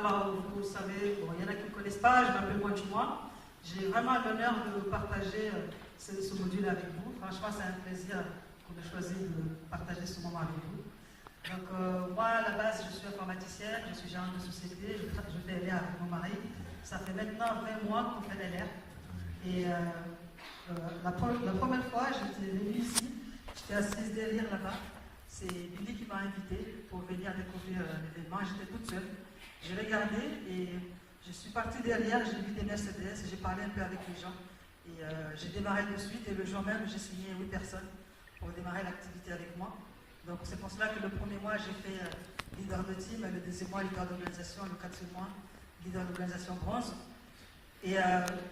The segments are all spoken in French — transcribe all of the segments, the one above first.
Alors, vous savez, bon, il y en a qui ne me connaissent pas, je m'appelle Moituma. J'ai vraiment l'honneur de partager ce module avec vous. Franchement, c'est un plaisir qu'on ait choisi de partager ce moment avec vous. Donc, moi, à la base, je suis informaticienne, je suis gérante de société, je fais LR avec mon mari. Ça fait maintenant 20 mois qu'on fait LR. Et la première fois, j'étais venue ici, j'étais assise derrière là-bas. C'est Billy qui m'a invitée pour venir découvrir l'événement. J'étais toute seule. J'ai regardé et je suis partie derrière, j'ai vu des Mercedes, j'ai parlé un peu avec les gens. Et j'ai démarré de suite et le jour même, j'ai signé 8 personnes pour démarrer l'activité avec moi. Donc c'est pour cela que le premier mois, j'ai fait leader de team, le deuxième mois, leader d'organisation, le quatrième mois, leader d'organisation bronze. Et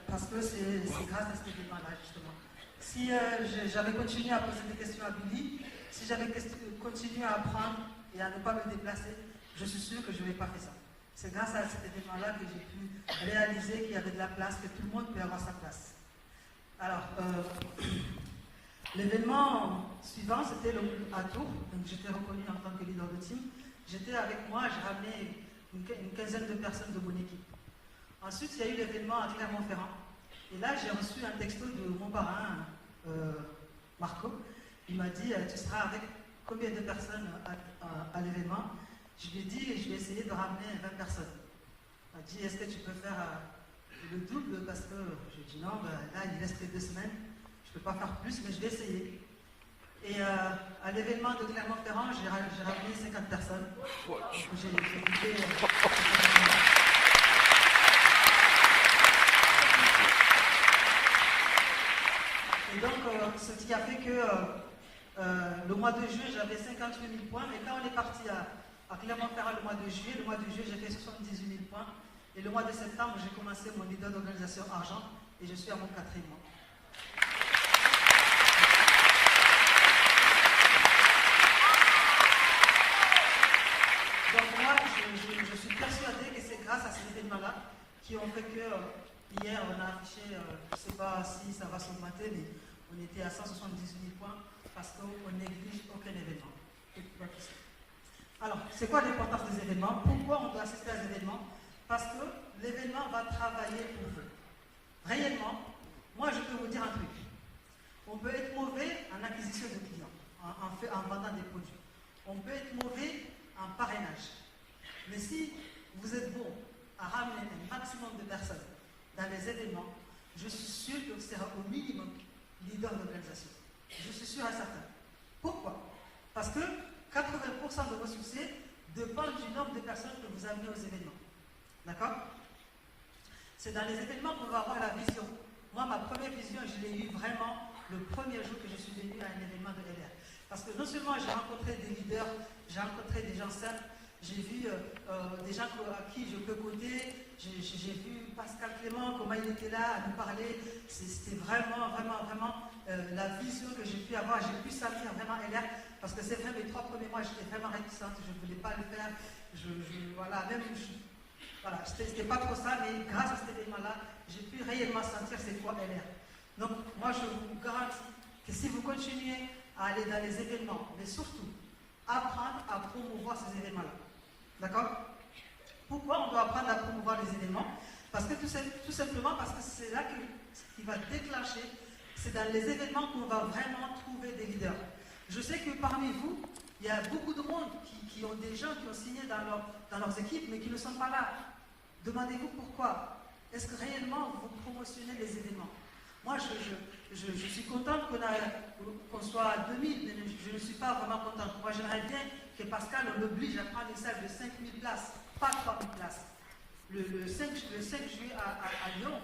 parce que c'est grâce à cet événement-là, justement. Si j'avais continué à poser des questions à Billy, si j'avais continué à apprendre et à ne pas me déplacer, je suis sûre que je n'aurais pas fait ça. C'est grâce à cet événement-là que j'ai pu réaliser qu'il y avait de la place, que tout le monde peut avoir sa place. Alors, l'événement suivant, c'était à Tours. Donc, j'étais reconnue en tant que leader de team. J'étais avec moi, j'ai ramené une quinzaine de personnes de mon équipe. Ensuite, il y a eu l'événement à Clermont-Ferrand. Et là, j'ai reçu un texto de mon parrain, Marco. Il m'a dit, tu seras avec combien de personnes à l'événement? Je lui ai dit, je vais essayer de ramener 20 personnes. Il m'a dit, est-ce que tu peux faire le double? Parce que je lui ai dit, non, là, il reste 2 semaines. Je ne peux pas faire plus, mais je vais essayer. Et à l'événement de Clermont-Ferrand, j'ai ramené 50 personnes. J'ai écouté... Et donc, ce qui a fait que le mois de juillet, j'avais 58 000 points, mais quand on est parti à Clermont-Ferrand le mois de juillet, j'ai fait 78 000 points. Et le mois de septembre, j'ai commencé mon leader d'organisation argent et je suis à mon 4e mois. Donc moi, je suis persuadée que c'est grâce à ces événements-là qui ont fait que hier, on a affiché, je ne sais pas si ça va s'augmenter, mais on était à 178 000 points parce qu'on néglige aucun événement. Alors, c'est quoi l'importance des événements? Pourquoi on doit assister à des événements? Parce que l'événement va travailler pour vous. Réellement, moi je peux vous dire un truc. On peut être mauvais en acquisition de clients, en vendant des produits. On peut être mauvais en parrainage. Mais si vous êtes bon à ramener un maximum de personnes dans les événements, je suis sûr que vous serez au minimum leader d'organisation. Je suis sûr et certain. Pourquoi? Parce que 80% de vos succès dépendent du nombre de personnes que vous amenez aux événements. D'accord? C'est dans les événements qu'on va avoir la vision. Moi, ma première vision, je l'ai eue vraiment le premier jour que je suis venue à un événement de LR. Parce que non seulement j'ai rencontré des leaders, j'ai rencontré des gens simples, j'ai vu des gens à qui je peux coder, j'ai vu Pascal Clément, comment il était là à nous parler. C'était vraiment la vision que j'ai pu avoir. J'ai pu sentir vraiment LR, parce que c'est vrai, mes 3 premiers mois, j'étais vraiment réticente, je ne voulais pas le faire. Voilà, c'était pas trop ça, mais grâce à cet événement-là, j'ai pu réellement sentir c'est quoi LR. Donc, moi, je vous garantis que si vous continuez à aller dans les événements, mais surtout, apprendre à promouvoir ces événements-là. D'accord? Pourquoi on doit apprendre à promouvoir les événements? Parce que tout simplement parce que c'est là qui va déclencher, c'est dans les événements qu'on va vraiment trouver des leaders. Je sais que parmi vous, il y a beaucoup de monde qui ont des gens qui ont signé dans leurs équipes, mais qui ne sont pas là. Demandez-vous pourquoi. Est-ce que réellement vous promotionnez les événements? Moi, je suis contente qu'on soit à 2000, mais je ne suis pas vraiment contente. Moi, j'aimerais bien que Pascal, on l'oblige à prendre une salle de 5000 places, pas 3000 places. Le 5 juillet à Lyon,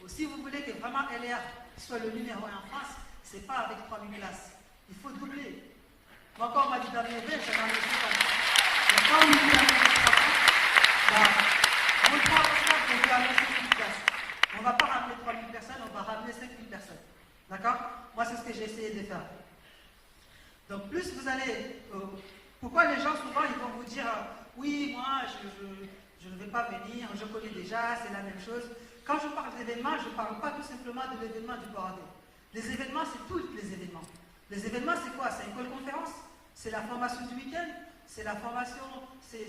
si vous voulez que vraiment LR soit le numéro 1 en France, ce n'est pas avec 3000 places. Il faut doubler. Moi, quand on m'a dit dans mes rêves, j'en ai fait comme ça. Quand on me dit on prend on peut amener 5000 places. On ne va pas ramener 3000 personnes, on va ramener 5000 personnes. D'accord? Moi, c'est ce que j'ai essayé de faire. Donc, plus vous allez... pourquoi les gens, souvent, ils vont vous dire oui, moi, je ne vais pas venir, je connais déjà, c'est la même chose. Quand je parle d'événements, je ne parle pas tout simplement de l'événement du bordel. Les événements, c'est tous les événements. Les événements, c'est quoi? C'est une conférence, c'est la formation du week-end, c'est la formation, c'est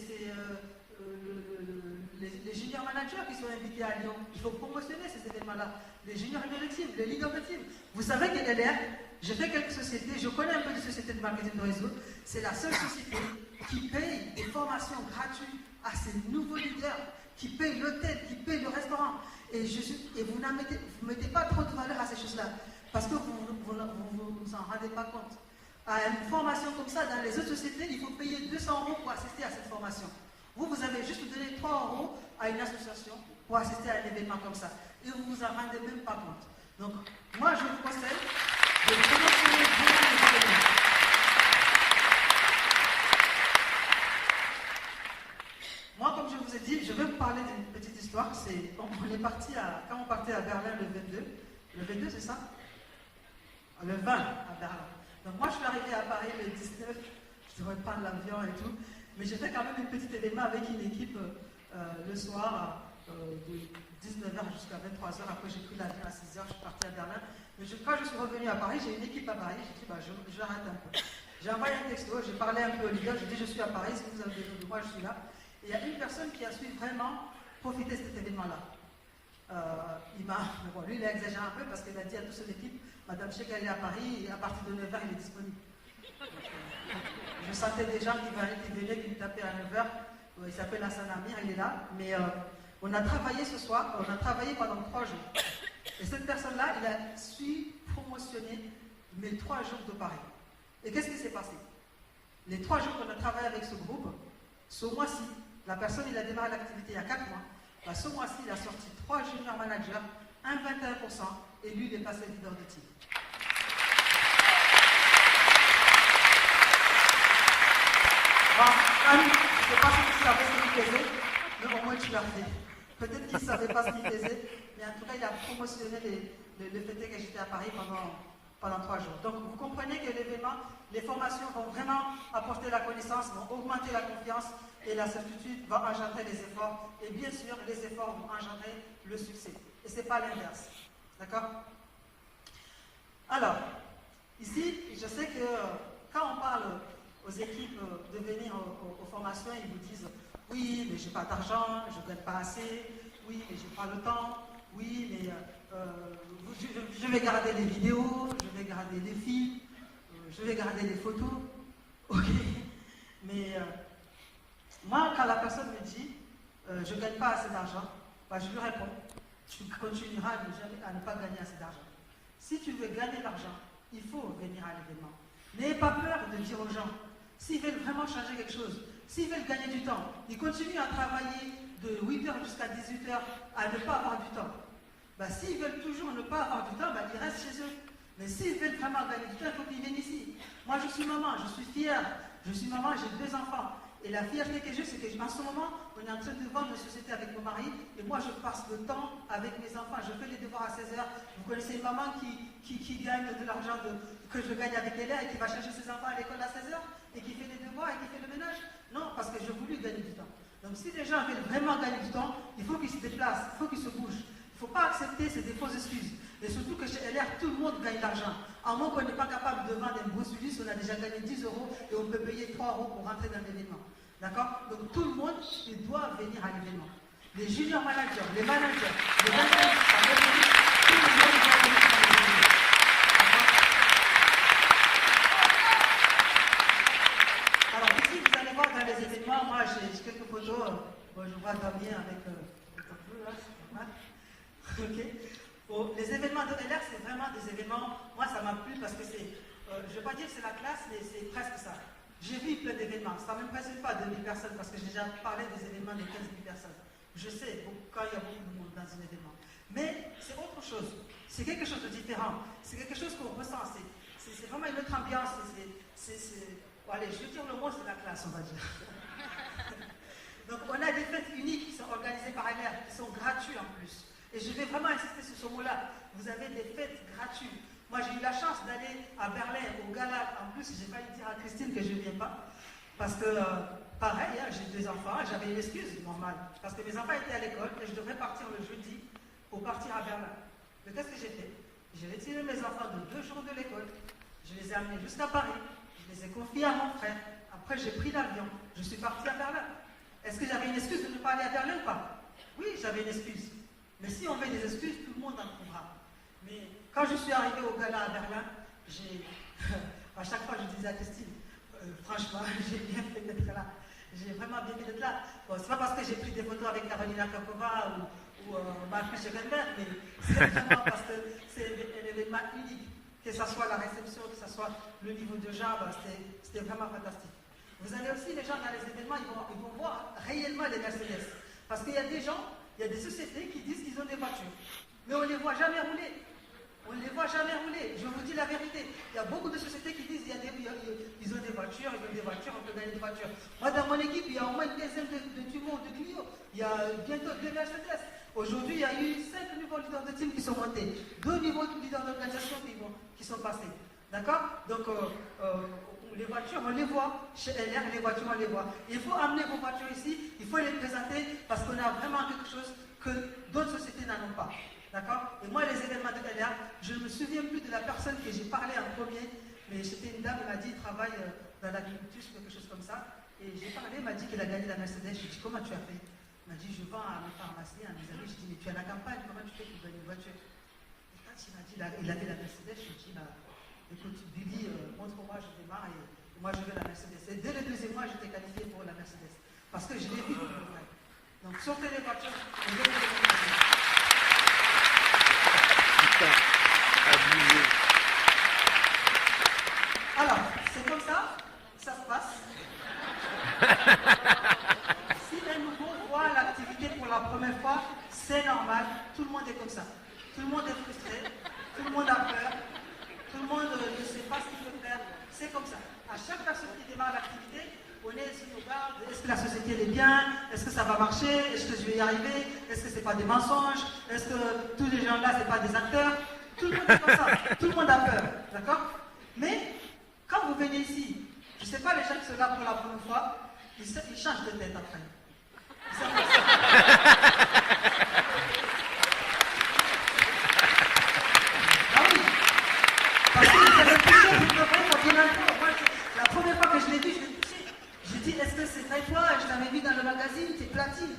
les junior managers qui sont invités à Lyon. Il faut promotionner ces événements-là. Les junior exécutifs, les lead operatifs. Vous savez que LR, j'ai fait quelques sociétés, je connais un peu de sociétés de marketing de réseau. C'est la seule société qui paye des formations gratuites à ces nouveaux leaders, qui paye l'hôtel, qui paye le restaurant. Et vous ne mettez pas trop de valeur à ces choses-là, parce que vous ne vous en rendez pas compte. À une formation comme ça, dans les autres sociétés, il faut payer 200 € pour assister à cette formation. Vous avez juste donné 3 € à une association pour assister à un événement comme ça. Et vous ne vous en rendez même pas compte. Donc, moi, je vous conseille de promotionner bien les événements. Moi, comme je vous ai dit, je vais vous parler d'une petite histoire. On est parti quand on partait à Berlin le 22. Le 22, c'est ça? Le 20 à Berlin. Donc moi, je suis arrivée à Paris le 19. Je devrais prendre l'avion et tout. Mais j'ai fait quand même un petit événement avec une équipe le soir de 19h jusqu'à 23h. Après, j'ai pris l'avion à 6h. Je suis partie à Berlin. Mais quand je suis revenue à Paris, j'ai une équipe à Paris. J'ai dit, j'arrête un peu. J'ai envoyé un texto. J'ai parlé un peu au leader. J'ai dit, je suis à Paris. Si vous avez besoin de moi, je suis là. Et il y a une personne qui a su vraiment profiter de cet événement-là. Lui, il a exagéré un peu parce qu'il a dit à toute son équipe, Madame Cheikh, elle est à Paris et à partir de 9h, il est disponible. Je sentais des gens qui venaient, qui me tapaient à 9h. Il s'appelle Hassan Amir, il est là. Mais on a travaillé ce soir, on a travaillé pendant 3 jours. Et cette personne-là, il a su promotionner mes 3 jours de Paris. Et qu'est-ce qui s'est passé? Les 3 jours qu'on a travaillé avec ce groupe, ce mois-ci, la personne, il a démarré l'activité il y a 4 mois. Bah, ce mois-ci, il a sorti 3 junior managers, un 21%, et lui, il est passé leader de team. Bon, Anne, je ne sais pas si tu savais ce qu'il faisait, mais au moins tu l'as fait. Peut-être qu'il ne savait pas ce qu'il faisait, mais en tout cas, il a promotionné le fait que j'étais à Paris pendant 3 jours. Donc, vous comprenez que l'événement, les formations vont vraiment apporter la connaissance, vont augmenter la confiance, et la certitude va engendrer les efforts. Et bien sûr, les efforts vont engendrer le succès. Et ce n'est pas l'inverse. D'accord? Alors, ici, je sais que quand on parle aux équipes de venir aux formations, ils vous disent « Oui, mais je n'ai pas d'argent, je ne gagne pas assez. Oui, mais je n'ai pas le temps. Oui, mais je vais garder les vidéos, je vais garder les films, je vais garder les photos. » Ok. Mais moi, quand la personne me dit je ne gagne pas assez d'argent, bah, je lui réponds tu continueras à ne pas gagner assez d'argent. Si tu veux gagner de l'argent, il faut venir à l'événement. N'ayez pas peur de dire aux gens, s'ils veulent vraiment changer quelque chose, s'ils veulent gagner du temps, ils continuent à travailler de 8h jusqu'à 18h à ne pas avoir du temps. Bah, s'ils veulent toujours ne pas avoir du temps, bah, ils restent chez eux. Mais s'ils veulent vraiment gagner du temps, il faut qu'ils viennent ici. Moi, je suis maman, je suis fière. Je suis maman, j'ai 2 enfants. Et la fierté que j'ai, c'est qu'en ce moment, on est en train de vendre une société avec mon mari, et moi, je passe le temps avec mes enfants. Je fais les devoirs à 16h. Vous connaissez une maman qui gagne de l'argent que je gagne avec elle et qui va chercher ses enfants à l'école à 16h, et qui fait les devoirs et qui fait le ménage? Non, parce que j'ai voulu gagner du temps. Donc, si les gens veulent vraiment gagner du temps, il faut qu'ils se déplacent, il faut qu'ils se bougent. Il ne faut pas accepter ces fausses excuses. Et surtout que chez LR, tout le monde gagne de l'argent. À moins qu'on n'est pas capable de vendre un beau suivi, on a déjà gagné 10 € et on peut payer 3 € pour rentrer dans l'événement. D'accord? Donc tout le monde, il doit venir à l'événement. Les junior managers, les managers, les managers, tout le monde doit venir à l'événement. Alors ici, vous allez voir dans les événements, moi j'ai quelques photos. Bon, je vois Damien avec un peu là, c'est pas mal. Ok. Bon, les événements de LR, c'est vraiment des événements, moi ça m'a plu parce que c'est, je ne vais pas dire que c'est la classe, mais c'est presque ça. J'ai vu plein d'événements, ça ne m'impressionne pas 2000 personnes parce que j'ai déjà parlé des événements de 15 000 personnes. Je sais quand il y a beaucoup de monde dans un événement. Mais c'est autre chose, c'est quelque chose de différent, c'est quelque chose qu'on ressent, c'est vraiment une autre ambiance. Allez, je vais dire le mot, c'est la classe, on va dire. Donc on a des fêtes uniques qui sont organisées par LR, qui sont gratuites en plus. Et je vais vraiment insister sur ce mot-là. Vous avez des fêtes gratuites. Moi, j'ai eu la chance d'aller à Berlin, au gala. En plus, j'ai failli dire à Christine que je ne viens pas. Parce que, pareil, hein, j'ai 2 enfants, j'avais une excuse normale. Parce que mes enfants étaient à l'école et je devrais partir le jeudi pour partir à Berlin. Mais qu'est-ce que j'ai fait? J'ai retiré mes enfants de 2 jours de l'école. Je les ai amenés jusqu'à Paris. Je les ai confiés à mon frère. Après, j'ai pris l'avion. Je suis partie à Berlin. Est-ce que j'avais une excuse de ne pas aller à Berlin ou pas? Oui, j'avais une excuse. Mais si on met des excuses, tout le monde en trouvera. Mais quand je suis arrivé au gala à Berlin, à chaque fois je disais à Christine, franchement, j'ai bien fait d'être là. J'ai vraiment bien fait d'être là. Bon, c'est pas parce que j'ai pris des photos avec Carolina Kakova ou Marcus Schegenberg, mais c'est vraiment parce que c'est un événement unique. Que ce soit la réception, que ce soit le niveau de gens, c'était vraiment fantastique. Vous allez aussi, les gens dans les événements, ils vont voir réellement les Mercedes. Parce qu'il y a des gens, il y a des sociétés qui disent qu'ils ont des voitures. Mais on ne les voit jamais rouler. On ne les voit jamais rouler. Je vous dis la vérité. Il y a beaucoup de sociétés qui disent qu'ils ont des voitures, on peut gagner des voitures. Moi, dans mon équipe, il y a au moins une quinzaine de Tumo, de Clio. Il y a bientôt 2 Mercedes. Aujourd'hui, il y a eu 5 nouveaux leaders de team qui sont montés. 2 nouveaux leaders d'organisation qui sont passés. D'accord? Donc, les voitures, on les voit. Chez LR, les voitures, on les voit. Il faut amener vos voitures ici. Il faut les présenter parce qu'on a vraiment quelque chose que d'autres sociétés n'en ont pas. D'accord? Et moi, les événements de LR, je ne me souviens plus de la personne que j'ai parlé en premier, mais c'était une dame, elle m'a dit, elle travaille dans l'agriculture, quelque chose comme ça. Et j'ai parlé, elle m'a dit qu'elle a gagné la Mercedes. Je lui ai dit, comment tu as fait? Elle m'a dit, je vends à ma pharmacie, à mes amis. Je lui ai dit, mais tu es à la campagne, comment tu fais pour gagner une voiture? Et quand il m'a dit, il avait la Mercedes, je lui ai dit, bah, écoute, Billy, montre-moi, je démarre et moi je veux la Mercedes. Et dès le deuxième mois, j'étais qualifié pour la Mercedes. Parce que je l'ai vu pour le vrai. Donc, sortez les voitures, et mettez les voitures. Alors, c'est comme ça se passe. Si un nouveau voit l'activité pour la première fois, c'est normal, tout le monde est comme ça. Tout le monde est frustré, tout le monde a peur, tout le monde ne sait pas ce qu'il peut faire. C'est comme ça. À chaque personne qui démarre l'activité, on est sur nos gardes. Est-ce que la société est bien? Est-ce que ça va marcher? Est-ce que je vais y arriver? Est-ce que ce n'est pas des mensonges? Est-ce que tous les gens-là, ce n'est pas des acteurs? Tout le monde est comme ça. Tout le monde a peur. D'accord? Mais quand vous venez ici, je ne sais pas, les gens qui sont là pour la première fois, ils changent de tête après. Ah oui. Parce que vous avez touché, vous devez la première fois que je l'ai vu, je l'ai touché. J'ai dit, est-ce que c'est vrai toi? Je t'avais vu dans le magazine, t'es platine.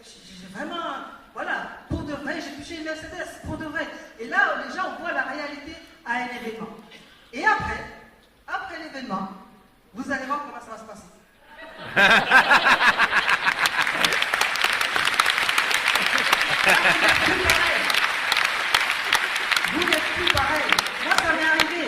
J'ai vraiment, voilà, pour de vrai, j'ai touché une Mercedes, pour de vrai. Et là, les gens voient la réalité à un événement. Et après l'événement, vous allez voir comment ça va se passer. Vous n'êtes plus pareil. Moi, ça m'est arrivé.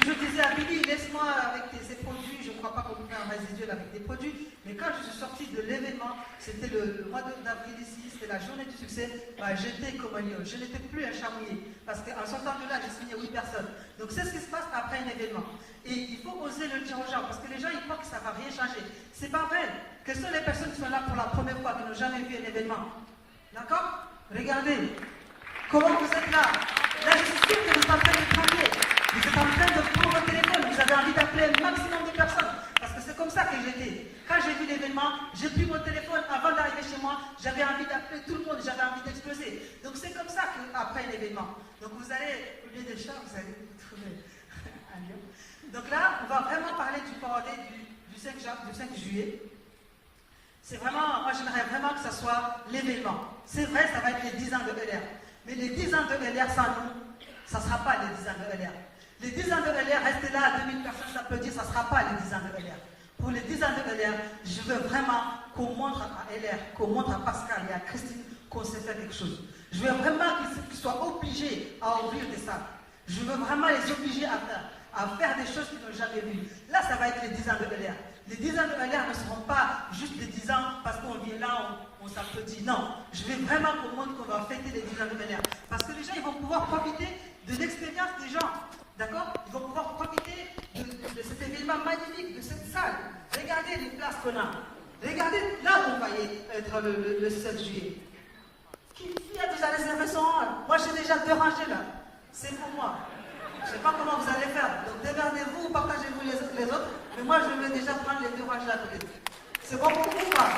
Je disais à Billy, laisse-moi avec ces produits. Je ne crois pas qu'on peut faire un résiduel avec des produits. Mais quand je suis sorti de l'événement, c'était le mois d'avril ici, c'était la journée du succès, bah, j'étais comme un lion. Je n'étais plus un charmouillé. Parce qu'en sortant de là, j'ai signé 8 personnes. Donc c'est ce qui se passe après un événement. Et il faut oser le dire aux gens, parce que les gens, ils croient que ça ne va rien changer. C'est pas vrai. Quelles sont les personnes qui sont là pour la première fois, qui n'ont jamais vu un événement? D'accord? Regardez. Comment vous êtes là? Là, je suis sûr que vous êtes en train de travailler. Vous êtes en train de prendre votre téléphone. Vous avez envie d'appeler un maximum de personnes. Parce que c'est comme ça que j'étais. Quand j'ai vu l'événement, j'ai pris mon téléphone. Avant d'arriver chez moi, j'avais envie d'appeler tout le monde. J'avais envie d'exploser. Donc c'est comme ça qu'après un événement. Donc vous allez, au lieu de chat, vous allez vous trouver un lion. Donc là, on va vraiment parler du parody du 5 juillet. C'est vraiment, moi j'aimerais vraiment que ça soit l'événement. C'est vrai, ça va être les 10 ans de LR. Mais les 10 ans de LR sans nous, ça ne sera pas les 10 ans de LR. Les 10 ans de LR, rester là à 2000 personnes s'applaudir, ça ne sera pas les 10 ans de LR. Pour les 10 ans de LR, je veux vraiment qu'on montre à LR, qu'on montre à Pascal et à Christine qu'on sait faire quelque chose. Je veux vraiment qu'ils soient obligés à ouvrir des salles. Je veux vraiment les obliger à faire des choses qu'ils n'ont jamais vues. Là, ça va être les 10 ans de LR. Les 10 ans de LR ne seront pas juste les 10 ans parce qu'on vient là, on s'applaudit. Non, je veux vraiment qu'on montre qu'on va fêter les 10 ans de LR. Parce que les gens, ils vont pouvoir profiter de l'expérience des gens. D'accord? Ils vont pouvoir profiter de cet événement magnifique, de cette salle. Regardez les places qu'on a. Regardez là où on va être le 16 juillet. Qui a déjà réservé son rôle? Moi, j'ai déjà 2 rangées là. C'est pour moi. Je ne sais pas comment vous allez faire. Donc, démerdez-vous, partagez-vous les autres. Mais moi, je vais déjà prendre les 2 rangées à côté. C'est bon pour vous ou pas?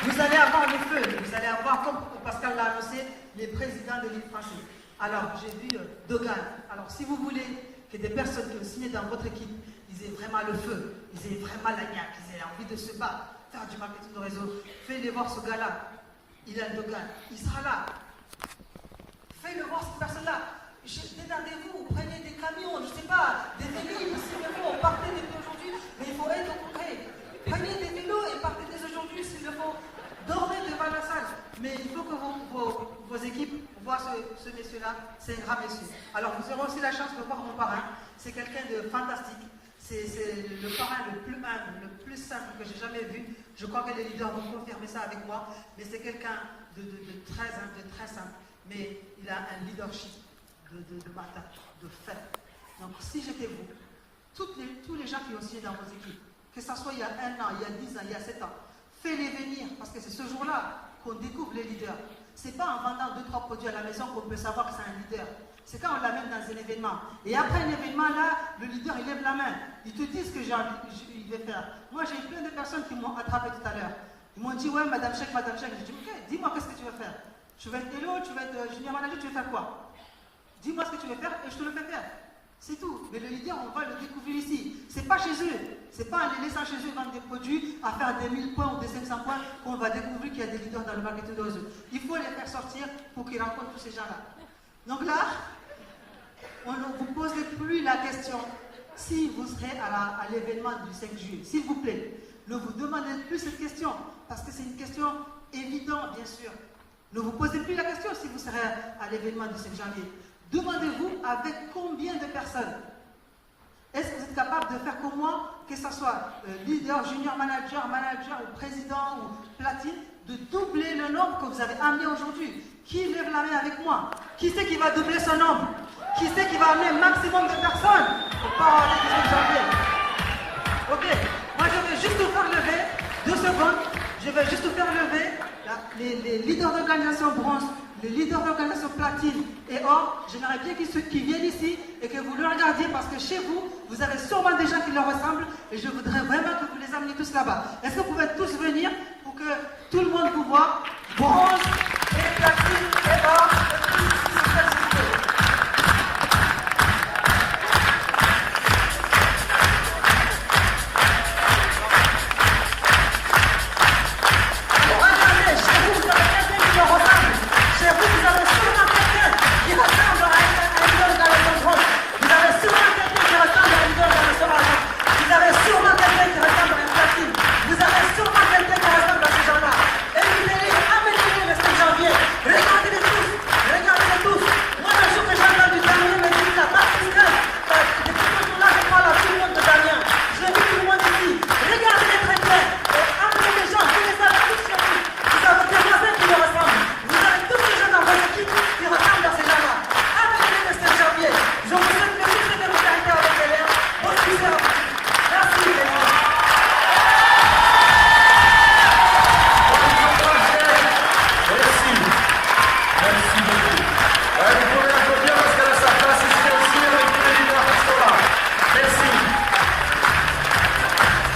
Vous allez avoir le feu. Vous allez avoir, comme Pascal l'a annoncé, les présidents de l'île française. Alors, j'ai vu Dogan. Alors, si vous voulez que que des personnes qui ont signé dans votre équipe, ils aient vraiment le feu, ils aient vraiment la niaque, ils aient envie de se battre, faire du marketing de réseau. Fais-le voir ce gars-là, il a un Dogan, il sera là. Fais-le voir cette personne-là. Détendez-vous, prenez des camions, je ne sais pas, des vélos, s'il le faut, partez dès aujourd'hui, mais il faut être concret. Prenez des vélos et partez dès aujourd'hui s'il le faut. Dormez devant la salle. Mais il faut que vos équipes voient ce monsieur-là, c'est un grand monsieur. Alors vous aurez aussi la chance de voir mon parrain. C'est quelqu'un de fantastique. C'est le parrain le plus humble, le plus simple que j'ai jamais vu. Je crois que les leaders vont confirmer ça avec moi. Mais c'est quelqu'un de très humble, de très simple. Mais il a un leadership de matin, de fait. Donc si j'étais vous, tous les gens qui ont signé dans vos équipes, que ce soit il y a 1 an, il y a 10 ans, il y a 7 ans, fais-les venir, parce que c'est ce jour-là qu'on découvre les leaders. Ce n'est pas en vendant 2-3 produits à la maison qu'on peut savoir que c'est un leader. C'est quand on l'amène dans un événement. Et après un événement, là, le leader, il lève la main. Ils te disent ce que il veut faire. Moi, j'ai eu plein de personnes qui m'ont attrapé tout à l'heure. Ils m'ont dit, ouais, Madame Cheikh. J'ai dit, ok, dis-moi qu'est-ce que tu veux faire. Tu veux être hello, tu veux être junior manager, tu veux faire quoi? Dis-moi ce que tu veux faire et je te le fais faire. C'est tout. Mais le leader, on va le découvrir ici. Ce n'est pas chez eux. Ce n'est pas en les laissant chez eux vendre des produits à faire des 1000 points ou des 500 points qu'on va découvrir qu'il y a des leaders dans le marketing de réseau. Il faut les faire sortir pour qu'ils rencontrent tous ces gens-là. Donc là, on ne vous pose plus la question si vous serez à l'événement du 5 juillet. S'il vous plaît, ne vous demandez plus cette question parce que c'est une question évidente, bien sûr. Ne vous posez plus la question si vous serez à l'événement du 5 janvier. Demandez-vous avec combien de personnes. Est-ce que vous êtes capable de faire comme moi, que ce soit leader, junior manager, manager ou président ou platine, de doubler le nombre que vous avez amené aujourd'hui? Qui lève la main avec moi? Qui c'est qui va doubler ce nombre? Qui c'est qui va amener un maximum de personnes pour parler du 5 janvier? Ok, moi je vais juste vous faire lever, 2 secondes, je vais juste vous faire lever les leaders d'organisation bronze, les leaders d'organisation platine et or. J'aimerais bien qu'ils viennent ici et que vous le regardiez parce que chez vous, vous avez sûrement des gens qui leur ressemblent et je voudrais vraiment que vous les ameniez tous là-bas. Est-ce que vous pouvez tous venir pour que tout le monde vous voit?